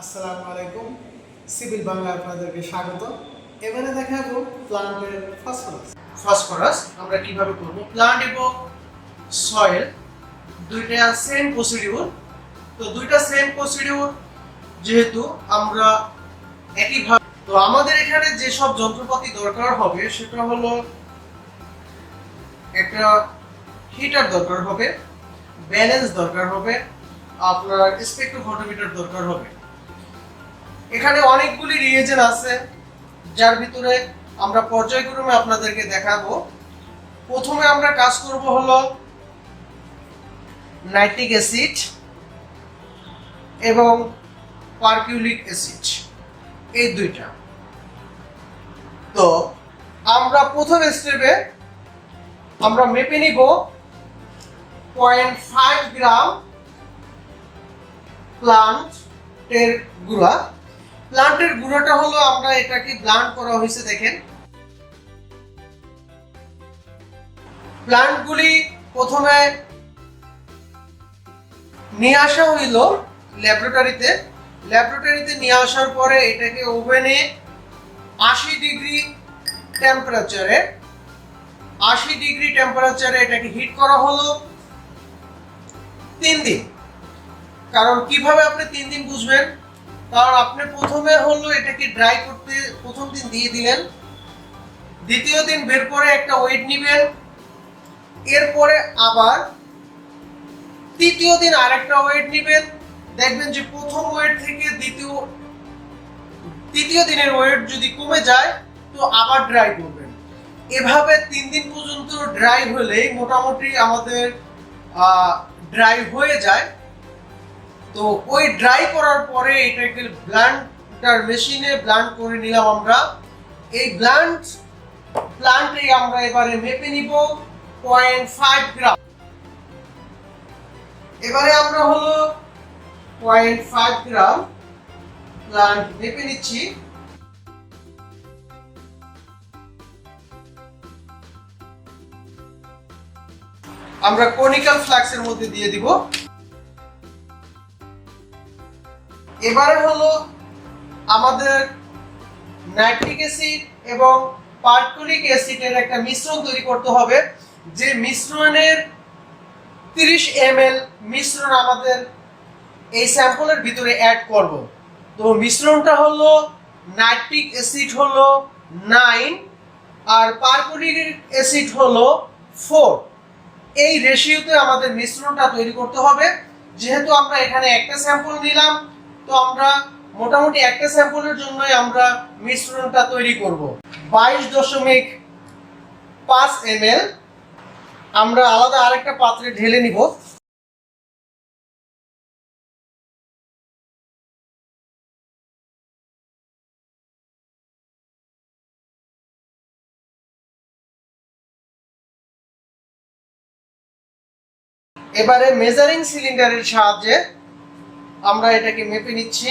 আসসালামু আলাইকুম, সিভিল বাংলায় আপনাদেরকে স্বাগত। এবারে দেখাবো প্লান্টের ফসফরাস। ফসফরাস আমরা কিভাবে করব। প্লান্ট এবং সয়েল দুইটা সেম প্রসিডিউর। তো দুইটা সেম প্রসিডিউর যেহেতু আমরা একইভাবে, তো আমাদের এখানে যে সব যন্ত্রপাতি দরকার হবে সেটা হলো একটা হিটার দরকার হবে, ব্যালেন্স দরকার হবে, আপনার স্পেকট্রোফটোমিটার দরকার হবে। এখানে অনেকগুলি রিয়েজেন্ট আছে যার ভিতরে আমরা পর্যায়ক্রমে আপনাদেরকে দেখাবো। প্রথমে আমরা কাজ করব হলো নাইট্রিক অ্যাসিড এবং পারকিউলিক অ্যাসিড, এই দুইটা। তো আমরা প্রথম স্টেপে আমরা মেপে নিব 0.5 গ্রাম প্লান্টের গুঁড়া। প্লান্টের গুঁড়োটা হলো আমরা এটাকে ব্লান্ড করা হয়েছে। দেখেন, প্লান্টগুলি প্রথমে নিয়ে আসা হইল ল্যাবরেটরিতে নিয়ে আসার পরে এটাকে ওভেনে 80 ডিগ্রি টেম্পারেচারে এটাকে হিট করা হলো 3 দিন। কারণ কিভাবে আপনি 3 দিন বুঝবেন, কারণ আপনি প্রথমে হলো এটাকে ড্রাই করতে প্রথম দিন দিয়ে দিলেন, দ্বিতীয় দিন বের করে একটা ওয়েট নেবেন, এরপরে আবার তৃতীয় দিন আরেকটা ওয়েট নেবেন। দেখবেন যে প্রথম ওয়েট থেকে তৃতীয় দিনের ওয়েট যদি কমে যায় তো আবার ড্রাই করবেন। এভাবে 3 দিন পর্যন্ত ড্রাই হলেই মোটামুটি আমাদের ড্রাই হয়ে যায়। তো ওই ড্রাই করার পরে এটাকে ব্লান্টার মেশিনে ব্লান্ড করে নিলাম আমরা। এই প্লান্টে আমরা এবারে মেপে নিব 0.5 গ্রাম। এবারে আমরা হলো 0.5 গ্রাম প্লান্ট মেপে নিচ্ছি। আমরা কনিক্যাল ফ্লাক্সের মধ্যে দিয়ে দিব। এবারে হলো আমাদের নাইট্রিক অ্যাসিড এবং পারকুলিক অ্যাসিডের একটা মিশ্রণ তৈরি করতে হবে। যে মিশ্রণের 30 ml মিশ্রণ আমাদের এই স্যাম্পলের ভিতরে অ্যাড করব। তো মিশ্রণটা হলো নাইট্রিক অ্যাসিড হলো 9 আর পারকুলিক অ্যাসিড হলো 4। এই রেশিওতে আমাদের মিশ্রণটা তৈরি করতে হবে। যেহেতু আমরা এখানে একটা স্যাম্পল নিলাম, তো আমরা মোটামুটি একটা স্যাম্পলের জন্যই আমরা মিশ্রণটা তৈরি করব। 22.5 ml আমরা আলাদা আরেকটা পাত্রে ঢেলে নিব। এবারে মেজারিং সিলিন্ডারের সাহায্যে আমরা এটাকে মেপে নিচ্ছি।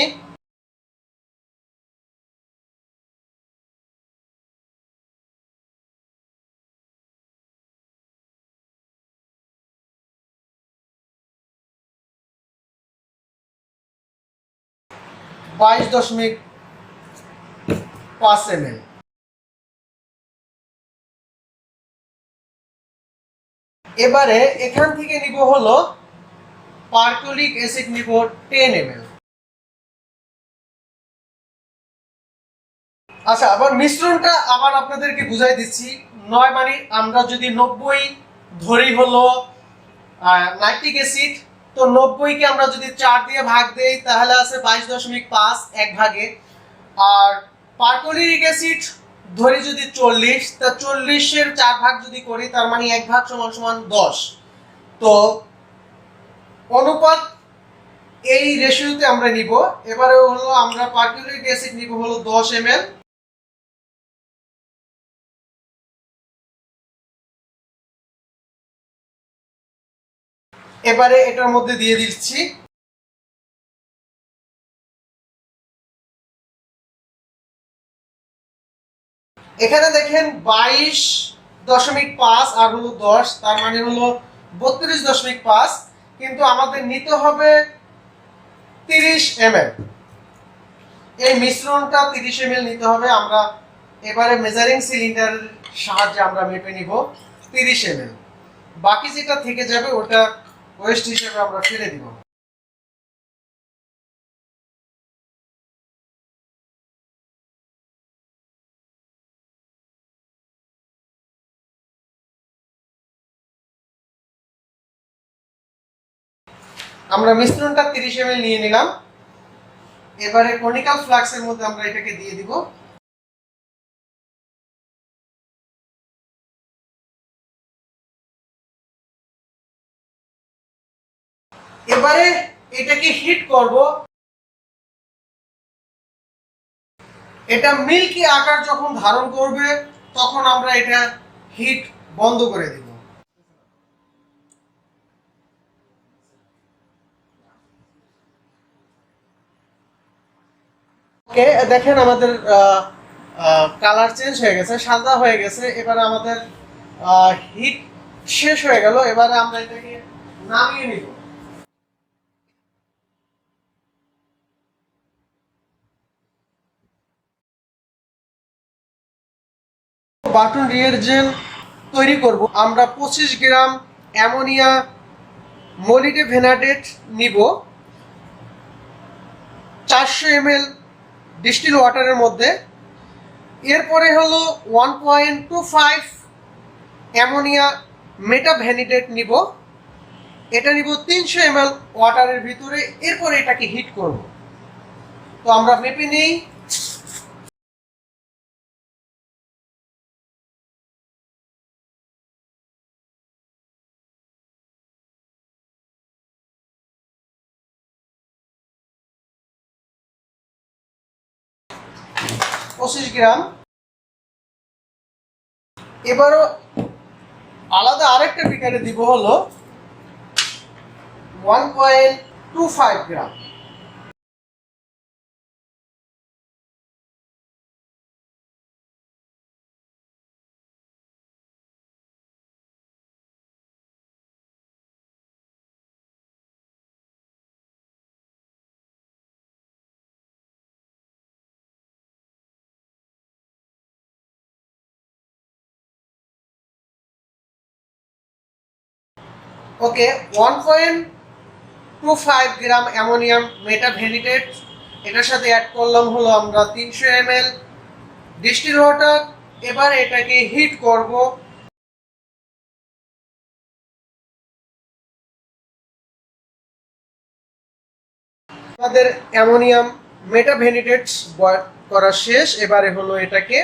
বাইশ দশমিক 5 ml। এবারে এখান থেকে নিব হলো পারকুলিক অ্যাসিড নিব 10 ml। আচ্ছা, আবার মিশ্রণটা আবার আপনাদেরকে বুঝাই দিচ্ছি। 9 মানে আমরা যদি 90 ধরি হলো নাইট্রিক অ্যাসিড, তো 90 কে আমরা যদি 4 দিয়ে ভাগ দেই তাহলে আছে 22.5 এক ভাগে। আর পারকুলিক অ্যাসিড ধরি যদি 40, তা 40-এর 4 ভাগ যদি করি তার মানে 1 ভাগ সমান 10। তো অনুপাত এই রেশিওতে আমরা নিব। এবারে হলো আমরা পারকুলিক অ্যাসিড নিব হলো 10 ml। এবারে এটার মধ্যে দিয়ে দিচ্ছি। এখানে দেখেন 22.5 আর হলো 10, তার মানে হলো 32.5। কিন্তু আমাদের নিতে হবে 30 ml। এই মিশ্রণটা 30 ml নিতে হবে। আমরা এবারে মেজারিং সিলিন্ডারের সাহায্যে আমরা মেপে নিব 30 ml। বাকি যেটা থেকে যাবে ওটা ওয়েস্ট হিসেবে আমরা ফেলে দিব। আমরা মিশ্রণটা 30 ml নিয়ে নিলাম। এবারে কনিক্যাল ফ্লাস্কের মধ্যে আমরা এটাকে দিয়ে দিব। এবারে এটাকে হিট করব। এটা মিল্কি আকার যখন ধারণ করবে তখন আমরা এটা হিট বন্ধ করে দিব। ওকে, দেখেন আমাদের কালার চেঞ্জ হয়ে গেছে, সাদা হয়ে গেছে। এবারে আমাদের হিট শেষ হয়ে গেল। এবারে আমরা এটাকে নামিয়ে নিব। বাটন রিয়েজেন্ট তৈরি করব। আমরা 25 গ্রাম অ্যামোনিয়া মোলিডেভেনাডেট নিব 400 ml ডিস্টিল ওয়াটারের মধ্যে। এরপরে হলো 1.25 অ্যামোনিয়া মেটাভ্যানিডেট নিব, এটা নিব 300 ml ওয়াটারের ভিতরে। এরপরে এটাকে হিট করব। তো আমরা মেপে নেই। পঁচিশ গ্রাম। এবারও আলাদা আরেকটা বিকারে দিব হলো 1.25 গ্রাম। ওকে, 1.25 গ্রাম অ্যামোনিয়াম মেটাভ্যানিডেট, এটার সাথে অ্যাড করলাম হলো আমরা 300 ml ডিস্টিল ওয়াটার। এবার এটাকে হিট করব। আমাদের অ্যামোনিয়াম মেটাভ্যানিডেট বয়েল করা শেষ। এবারে হলো এটাকে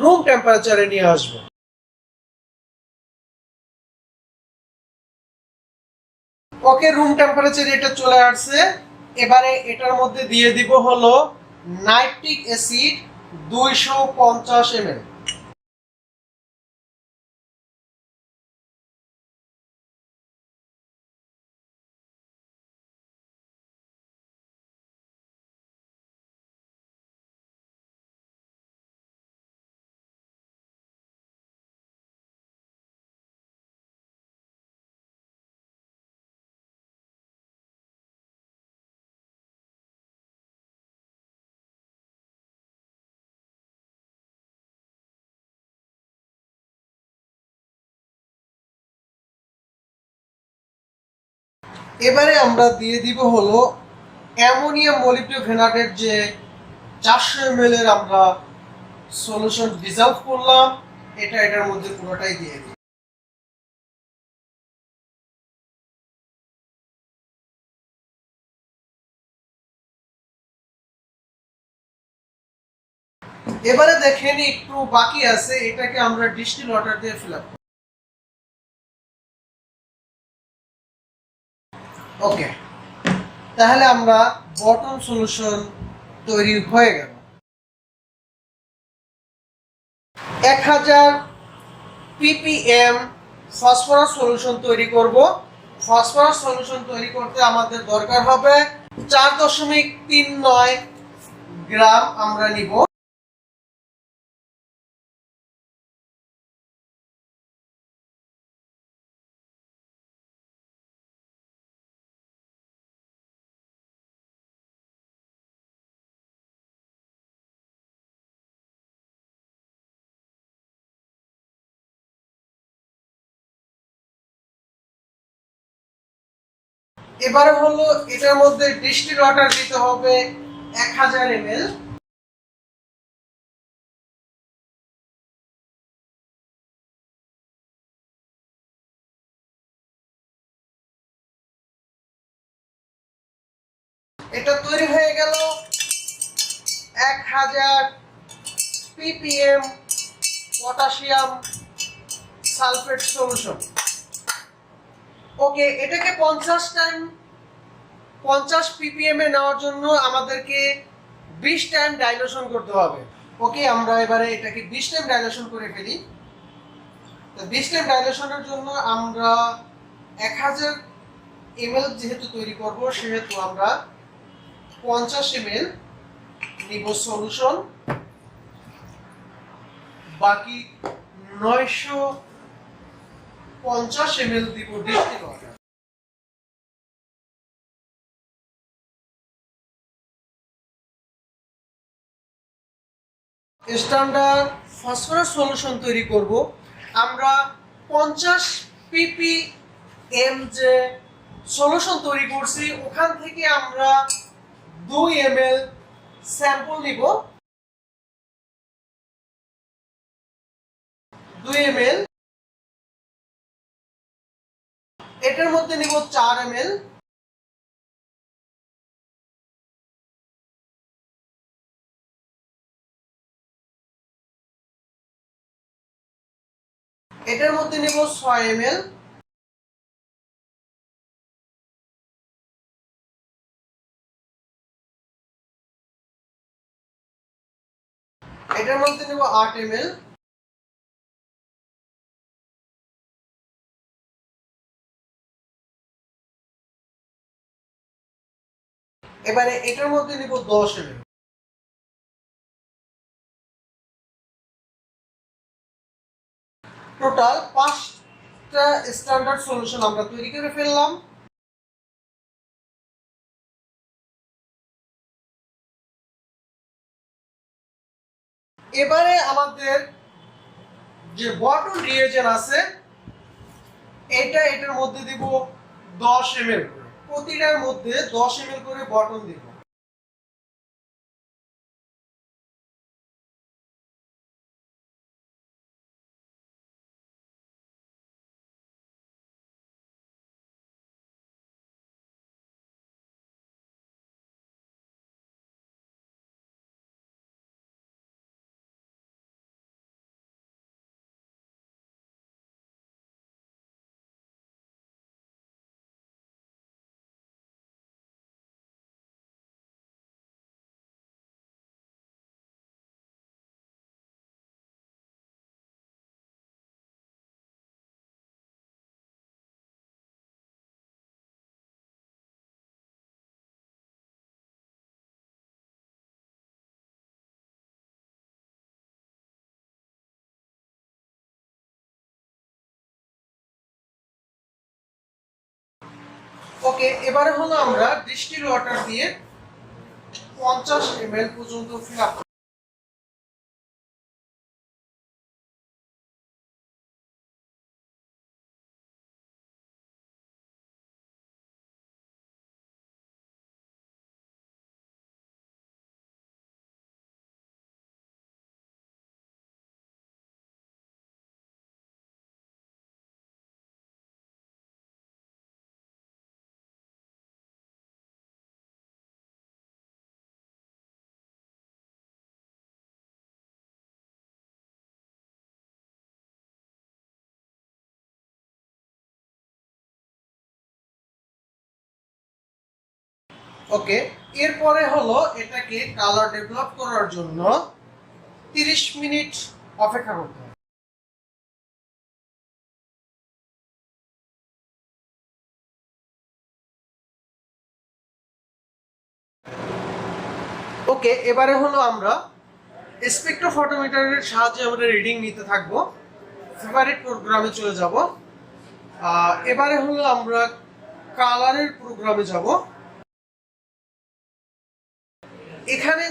রুম টেম্পারেচারে নিয়ে আসব। ওকে, রুম টেম্পারেচারে এটা চলে আসছে। এবারে এটার মধ্যে দিয়ে দিব হলো নাইট্রিক অ্যাসিড 250 ml। এবারে আমরা দিয়ে দিব হলো অ্যামোনিয়াম মোলিবডেনামেট যে 400 ml এর আমরা সলিউশন ডিসলভ করলাম, এটার মধ্যে পুরোটাই দিয়ে দিই। এবারে দেখেন একটু বাকি আছে, এটাকে আমরা ডিস্টিল ওয়াটার দিয়ে ফিল আপ। ওকে, তাহলে আমরা বটম সলিউশন তৈরি হয়ে গেল। 1000 ppm ফসফরাস সলিউশন তৈরি করব। ফসফরাস সলিউশন তৈরি করতে আমাদের দরকার হবে 4.39 গ্রাম আমরা নিব। এবারে হলো এটার মধ্যে ডিস্টিল ওয়াটার দিতে হবে 1000 ml। এটা তৈরি হয়ে গেল 1000 ppm পটাশিয়াম সালফেট সলিউশন। ওকে, এটাকে 50 ppm এ নেওয়ার জন্য আমাদেরকে 20 টাইম ডাইলুশন করতে হবে। ওকে, আমরা এবারে এটাকে 20 টাইম ডাইলুশন করে ফেলি। তো 20 টাইম ডাইলুশনের জন্য আমরা 1000 ml যেহেতু তৈরি করব সেহেতু আমরা 50 ml নিব সলিউশন, বাকি 950 ml দিব distil water. Standard phosphorus solution তৈরি করব। আমরা 50 ppm যে সলিউশন তৈরি করছি ওখান থেকে আমরা 2 ml স্যাম্পল নিব। 2 ml, এটার মধ্যে নিব 4 ml, এটার মধ্যে নিব 6 ml, এটার মধ্যে নিব 8 ml, এবারে এটার মধ্যে নিব 10 ml। টোটাল 5টা স্ট্যান্ডার্ড সলিউশন আমরা তৈরি করে ফেললাম। এবারে আমাদের যে বটল রিয়েজেন্ট আছে এটার মধ্যে দিব 10 ml করে, প্রতিটার মধ্যে 10 ml করে বটল দিব। ওকে, এবারে হলো আমরা ডিস্টিল ওয়াটার দিয়ে 50 ml পর্যন্ত ফিল আপ। ওকে, এরপরে হলো এটাকে কালার ডেভেলপ করার জন্য 30 মিনিট অপেক্ষা করতে হবে। ওকে, এবারে হলো আমরা স্পেকট্রোফটোমিটারের সাহায্যে আমরা রিডিং নিতে থাকবো। ফেভারিট প্রোগ্রামে চলে যাব। এবারে হলো আমরা কালারের প্রোগ্রামে যাব। এখানে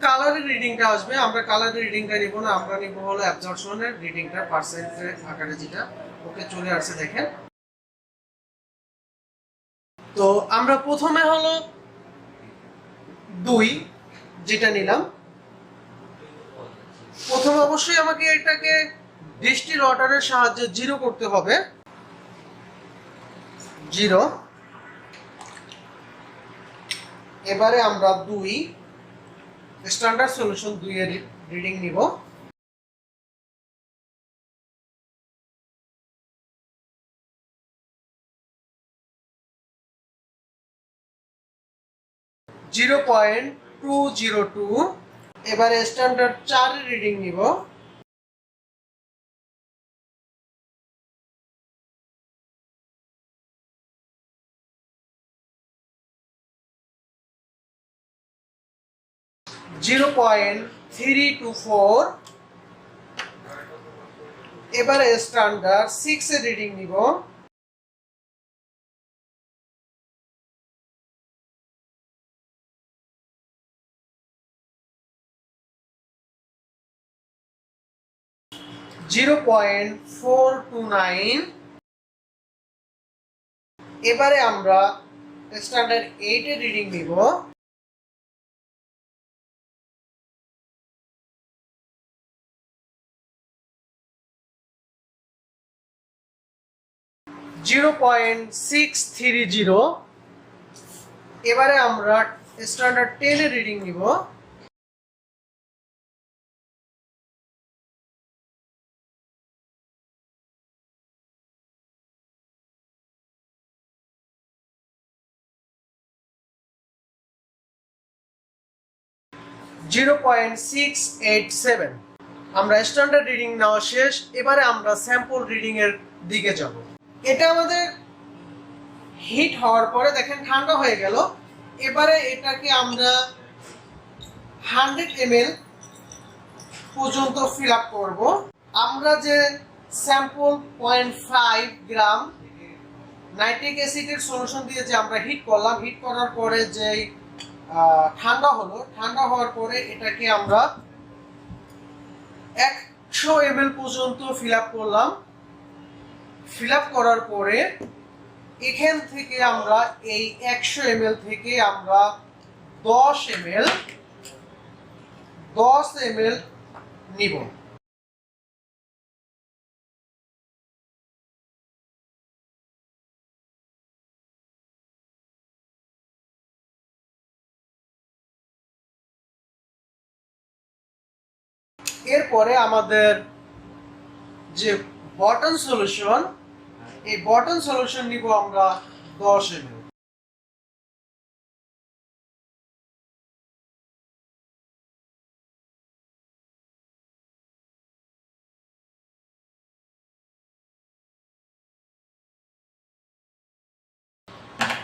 কালারের রিডিংটা আসবে, আমরা কালারের রিডিংটা নিব না, আমরা নিব হলো অ্যাবজর্পশনের রিডিংটা পার্সেন্টের আকারে যেটা। ওকে, চলে আসছে দেখেন। তো আমরা প্রথমে হলো 2 যেটা নিলাম। প্রথমে অবশ্যই আমাকে এটাকে ডিস্টিল ওয়াটারের সাহায্যে 0 করতে হবে। 0। এবারে আমরা 2 স্ট্যান্ডার্ড সলিউশন 2 এর রিডিং নিব। (0.202) এবারে স্ট্যান্ডার্ড 4 এর রিডিং নিব। (0.324) এবারে স্ট্যান্ডার্ড 6 এর রিডিং নিব। (0.429) এবারে আমরা স্ট্যান্ডার্ড 8 এর রিডিং নিব। (0.630) এবারে আমরা স্ট্যান্ডার্ড 10 এর রিডিং নিব। (0.687) আমরা স্ট্যান্ডার্ড রিডিং নেওয়া শেষ। এবারে আমরা স্যাম্পল রিডিং এর দিকে যাব। এটা আমাদের হিট হওয়ার পরে দেখেন ঠান্ডা হয়ে গেল। এবারে এটাকে আমরা 100 ml পর্যন্ত ফিল আপ করব। আমরা যে স্যাম্পল 0.5 গ্রাম নাইট্রিক অ্যাসিডের সলিউশন দিয়ে যে আমরা হিট করলাম, হিট করার পরে যে ঠান্ডা হলো, ঠান্ডা হওয়ার পরে এটাকে আমরা 100 ml পর্যন্ত ফিল আপ করলাম। ফিল আপ করার পরে এখান থেকে আমরা এই 100 ml থেকে আমরা 10 ml নিব। এরপরে আমাদের যে বটন সলিউশন, এই বটন সলিউশন নিব আমরা 10 ml।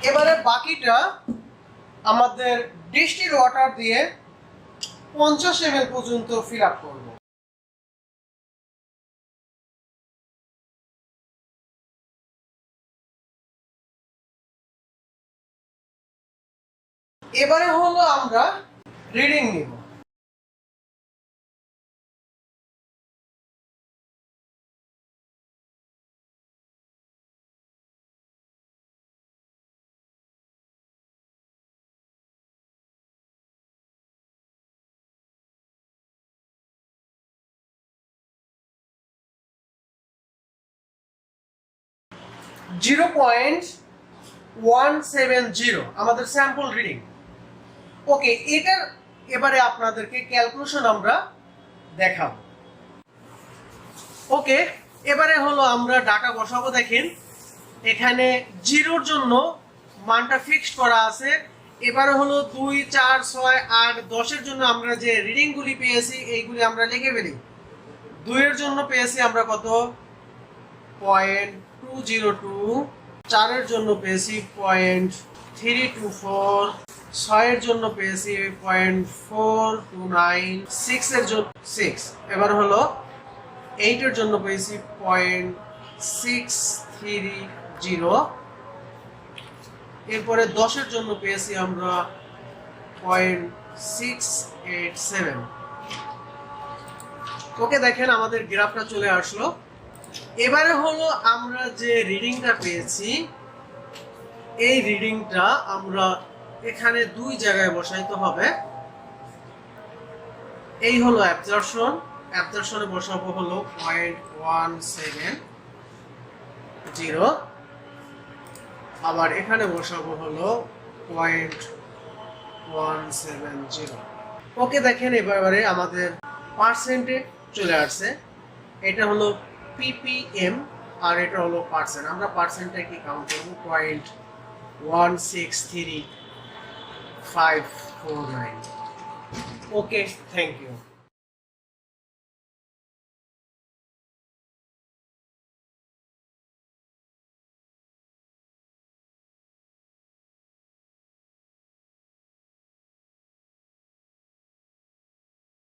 এবারে বাকিটা আমাদের ডিস্টিল ওয়াটার দিয়ে 50 ml পর্যন্ত ফিল আপ করব। এবারে হলো আমরা রিডিং নিব। (0.170) আমাদের স্যাম্পল রিডিং। ওকে, এটার এবারে আপনাদেরকে ক্যালকুলেশন আমরা দেখাবো। ওকে, এবারে হলো আমরা ডাটা বসাবো। দেখেন এখানে 0 জন্য মানটা ফিক্সড করা আছে। এবারে হলো 2, 4, 6, 8, 10 এর জন্য আমরা যে রিডিংগুলি পেয়েছি এইগুলি আমরা লিখে ফেলি। 2 এর জন্য পেয়েছি আমরা কত? 0.202। 4 এর জন্য পেয়েছি 0.324। 6 এর জন্য পেয়েছি 0.429। 6 এর জন্য 6। এবার হলো 8 এর জন্য পেয়েছি 0.630। এরপরে 10 এর জন্য পেয়েছি আমরা 0.687। ওকে, দেখেন আমাদের গ্রাফটা চলে আসলো। এবারে হলো আমরা যে রিডিংটা পেয়েছি এই রিডিংটা আমরা এখানে দুই জায়গায় বসাইতে হবে। এই হলো অ্যাবজর্পশনে বসাবো হলো 0.170, আবার এখানে বসাবো হলো 0.170। ওকে, দেখেন এবারে আমাদের পার্সেন্টে চলে আসছে। এটা হলো ppm আর এটা হলো পার্সেন্ট। আমরা পার্সেন্টটা কি কাউন্ট করবো, 0.163549। ওকে, থ্যাংক ইউ।